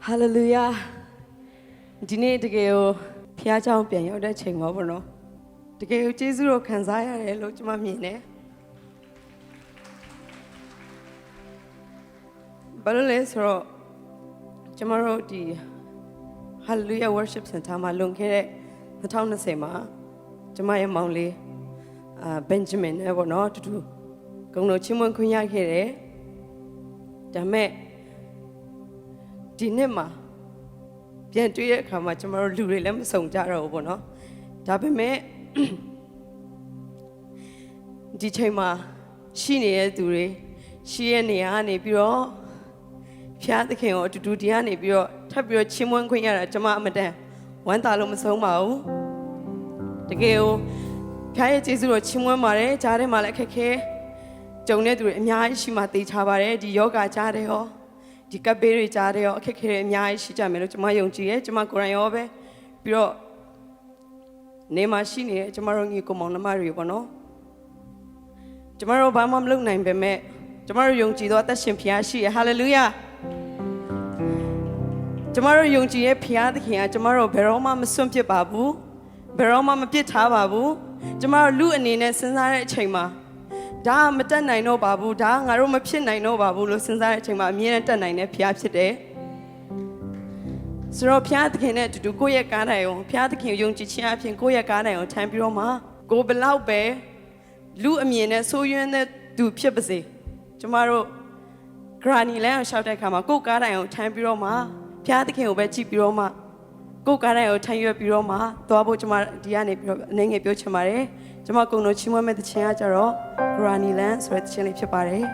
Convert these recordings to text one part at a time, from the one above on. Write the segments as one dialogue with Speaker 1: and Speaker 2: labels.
Speaker 1: Hallelujah ဒီနေ့တကယ်ကိုဖခင်ကြောင့်ပြန်ရောက်တဲ့ချိန်ပါဘောနော်တကယ်ကိုကျေးဇူးတော်ခံစားရတယ်လို့ကျွန်မမြင်တယ်ဘာလို့လဲဆိုတော့ကျွန်မတို့ဒီ Hallelujah Worship Center မှာလွန်ခဲ့တဲ့2020မှာကျွန်မရဲ့မောင်လေးBenjamin နဲ့ပေါ့နော်တူတူဂုဏ်တော်ချီးမွမ်းခွင့်ရခဲ့တယ်ဒါမဲ့ဒီနေ့မှာပြန်တွေ့တဲ့အခါမှာကျွန်တော်တို့လူတွေလည်းမစုံကြတော့ဘူးပေါ့နော်ဒါပေမဲ့ဒီချိန်မှာရှိနေတဲ့သူတွေရှိရဲ့နေရာကနေပြီးတော့ဖျားသခင်ကိုအတူတူဒီကနေပြီးတော့ထပ်ပြီးတော့ချီးမွမ်းခွင့်ရတာကျွန်မအမတန်ဝမ်းသာလို့မဆုံးပါဘူးတကယ်ကိုဖျားရဲ့ကျေးဇူးတော်ချီးမွမ်းပါတယ်ကြားထဲမှာလည်းအခက်ခဲကြုံတဲ့သူတွေအများကြီးရှိမှသိချပါတယ်ဒီယောဂကြားတဲ့ရောဒီကပ်ဘေးတွေကြားတဲ့ရောအခက်ခဲတွေအများကြီးရှိကြမယ်လို့ကျွန်မယုံကြည်တယ်ကျွန်မကိုယ်တိုင်ရောပဲပြီးတော့နေမှာရှိနေတဲ့ကျွန်မတို့ညီကိုမောင်နှမတွေပေါ့နော်ကျွန်မတို့ဘာမှမလုပ်နိုင်ပေမဲ့ကျွန်မတို့ယုံကြည်သောအသက်ရှင်ဖခင်ရှိရဟာလေလုယာကျွန်မတို့ယုံကြည်ရဲ့ဖခင်သခင်ကကျွန်မတို့ဘယ်တော့မှမစွန့်ပစ်ပါဘူးဘယ်တော့မှမပစ်ထားပါဘူးကျွန်မတို့လူအနေနဲ့စဉ်းစားတဲ့အချိန်မှာဒါမတက်နိုင်တော့ပါဘူးဒါငါတို့မဖြစ်နိုင်တော့ပါဘူးလို့စဉ်းစားတဲ့အချိန်မှာအမြဲတမ်းတက်နိုင်တဲ့ဖခင်ဖြစ်တယ်ဆိုတော့ဖခင်သခင်နဲ့အတူတူကိုယ့်ရဲ့ကားတိုင်ကိုဖခင်သခင်ယုံကြည်ခြင်းအပြင်ကိုယ့်ရဲ့ကားတိုင်ကိုထမ်းပြီးတော့မှကိုဘလောက်ပဲလူအမြင်နဲ့ဆိုးရွားတဲ့သူဖြစ်ပါစေကျမတို့ဂရာနီလန်ကိုရှောက်တဲ့အခါမှာကိုယ့်ကားတိုင်ကိုထမ်းပြီးတော့မှဖခင်သခင်ကိုပဲကြည့်ပြီးတော့မှကိုယ့်ကားတိုင်ကိုထမ်းရွက်ပြီးတော့မှသွားဖို့ကျမဒီကနေပြီးတော့အနေငယ်ပြောချင်ပါတယ်ကျမကုံတော်ချီးမွမ်းမဲ့တခြင်းကကြတော့ဂရာနီလန်ဆိုတဲ့တခြင်းလေးဖြစ်ပါတယ်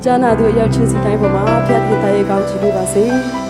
Speaker 1: ကြားနာသူအရောက်ချင်းစီတိုင်းပေါ်မှာဖျက်ပြတဲ့ရဲ့ကောင်းချီးပေးပါစေ